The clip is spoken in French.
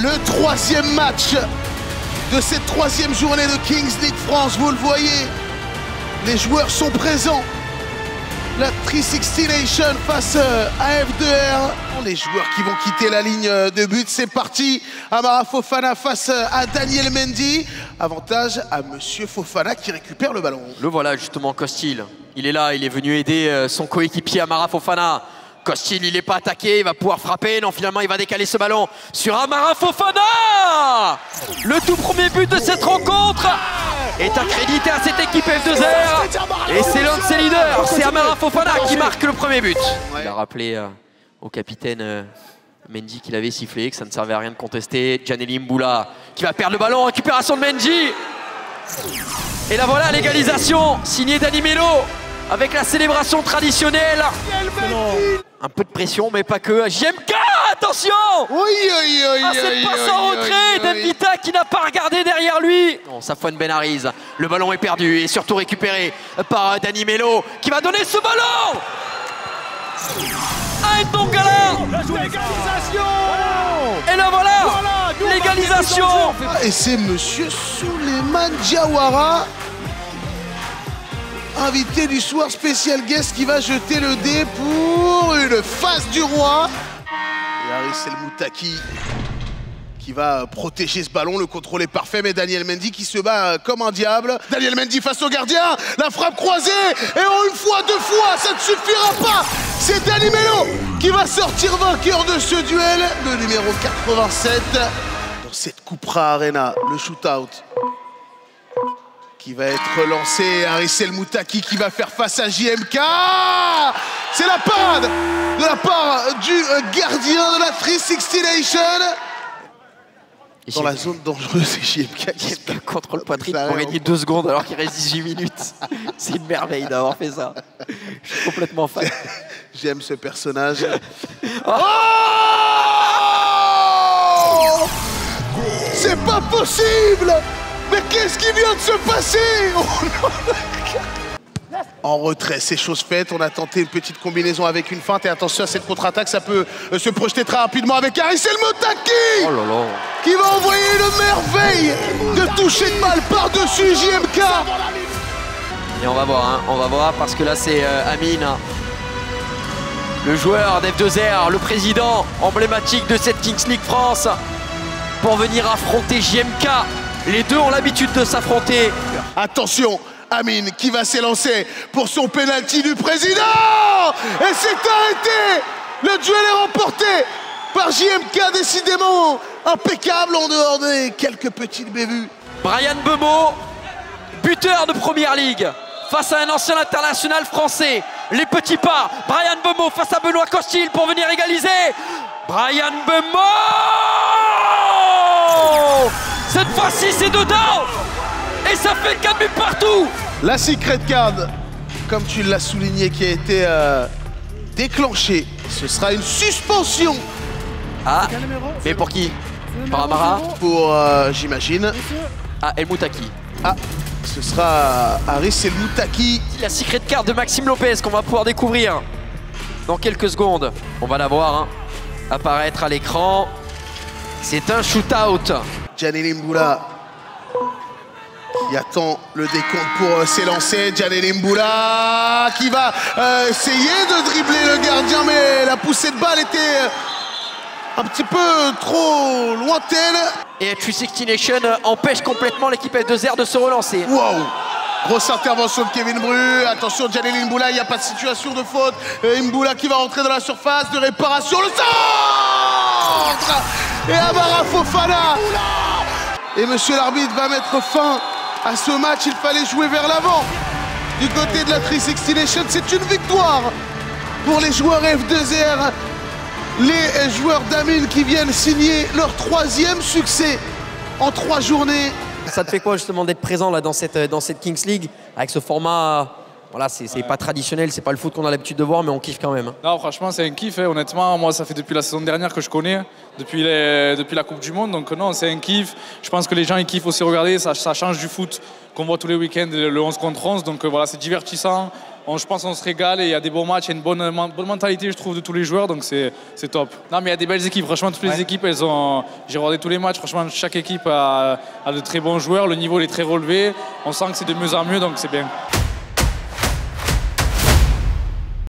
Le troisième match de cette troisième journée de Kings League France, vous le voyez, les joueurs sont présents. La 360 Nation face à F2R. Les joueurs qui vont quitter la ligne de but, c'est parti. Amara Fofana face à Daniel Mendy. Avantage à Monsieur Fofana qui récupère le ballon. Le voilà justement, Costil. Il est là, il est venu aider son coéquipier Amara Fofana. Costil, il n'est pas attaqué, il va pouvoir frapper. Non, finalement, il va décaler ce ballon sur Amara Fofana. Le tout premier but de cette rencontre est accrédité à cette équipe F2R. Et c'est l'un de ses leaders, c'est Amara Fofana qui marque le premier but. Il a rappelé au capitaine Mendy qu'il avait sifflé, que ça ne servait à rien de contester. Djaneli Mboula qui va perdre le ballon, récupération de Mendy. Et là voilà, l'égalisation, signé Dani Melo avec la célébration traditionnelle. Un peu de pression, mais pas que. JMK, attention! Cette passe en retrait d'Envita qui n'a pas regardé derrière lui. Non, Safwan Benariz, le ballon est perdu et surtout récupéré par Dani Melo qui va donner ce ballon à Ndongala. Et là voilà, l'égalisation. Et c'est Monsieur Souleymane Diawara, invité du soir, spécial guest, qui va jeter le dé pour une face du roi. Et Haris El Moutaki qui va protéger ce ballon, le contrôle est parfait, mais Daniel Mendy qui se bat comme un diable. Daniel Mendy face au gardien, la frappe croisée, et en une fois, deux fois, ça ne suffira pas. C'est Dani Melo qui va sortir vainqueur de ce duel, le numéro 87. Dans cette Cupra Arena, le shootout qui va être lancé, Haris El Moutaki qui va faire face à JMK. C'est la parade de la part du gardien de la 360 Nation. Dans la zone dangereuse, c'est JMK qui contrôle Patrick pour gagner 2 secondes alors qu'il reste 18 minutes. C'est une merveille d'avoir fait ça. Je suis complètement fan. J'aime ce personnage. Oh, c'est pas possible! Mais qu'est-ce qui vient de se passer? En retrait, c'est chose faite. On a tenté une petite combinaison avec une feinte. Et attention à cette contre-attaque, ça peut se projeter très rapidement avec Haris El Moutaki qui va envoyer une merveille de toucher de balle par-dessus JMK. Et on va voir parce que là c'est Amine, le joueur d'F2R, le président emblématique de cette Kings League France, pour venir affronter JMK. Les deux ont l'habitude de s'affronter. Attention, Amine qui va s'élancer pour son pénalty du président. Et c'est arrêté. Le duel est remporté par JMK, décidément impeccable en dehors des quelques petites bévues. Brian Bemo, buteur de Première Ligue, face à un ancien international français. Les petits pas, Brian Bemo face à Benoît Costil pour venir égaliser. Brian Bemo! Cette fois-ci, c'est dedans! Et ça fait 4 buts partout! La secret card, comme tu l'as souligné, qui a été déclenchée. Ce sera une suspension. Ah, mais pour qui? Par Amara? Pour, j'imagine. Ah, El Moutaki. Ah, ce sera Haris El Moutaki. La secret card de Maxime Lopez qu'on va pouvoir découvrir dans quelques secondes. On va la voir apparaître à l'écran. C'est un shootout. Djaneli Mboula qui attend le décompte pour s'élancer. Djaneli Mboula qui va essayer de dribbler le gardien, mais la poussée de balle était un petit peu trop lointaine. Et 360 Nation empêche complètement l'équipe F2R de se relancer. Wow! Grosse intervention de Kevin Bru. Attention, Djaneli Mboula, il n'y a pas de situation de faute. Mboula qui va rentrer dans la surface de réparation. Le centre! Et Amara Fofana. Et monsieur l'arbitre va mettre fin à ce match. Il fallait jouer vers l'avant. Du côté de la 360 Nation, c'est une victoire pour les joueurs F2R. Les joueurs d'Amine qui viennent signer leur 3e succès en 3 journées. Ça te fait quoi justement d'être présent là dans cette Kings League avec ce format? Voilà, c'est pas traditionnel, c'est pas le foot qu'on a l'habitude de voir, mais on kiffe quand même. Non, franchement, c'est un kiff, honnêtement. Moi, ça fait depuis la saison dernière que je connais, depuis la Coupe du Monde. Donc non, c'est un kiff. Je pense que les gens, ils kiffent aussi regarder. Ça change du foot qu'on voit tous les week-ends, le 11 contre 11. Donc voilà, c'est divertissant. je pense qu'on se régale et il y a des bons matchs, il y a une bonne mentalité, je trouve, de tous les joueurs, donc c'est top. Non, mais il y a des belles équipes. Franchement, toutes les équipes, j'ai regardé tous les matchs. Franchement, chaque équipe a de très bons joueurs. Le niveau il est très relevé. On sent que c'est de mieux en mieux, donc c'est bien.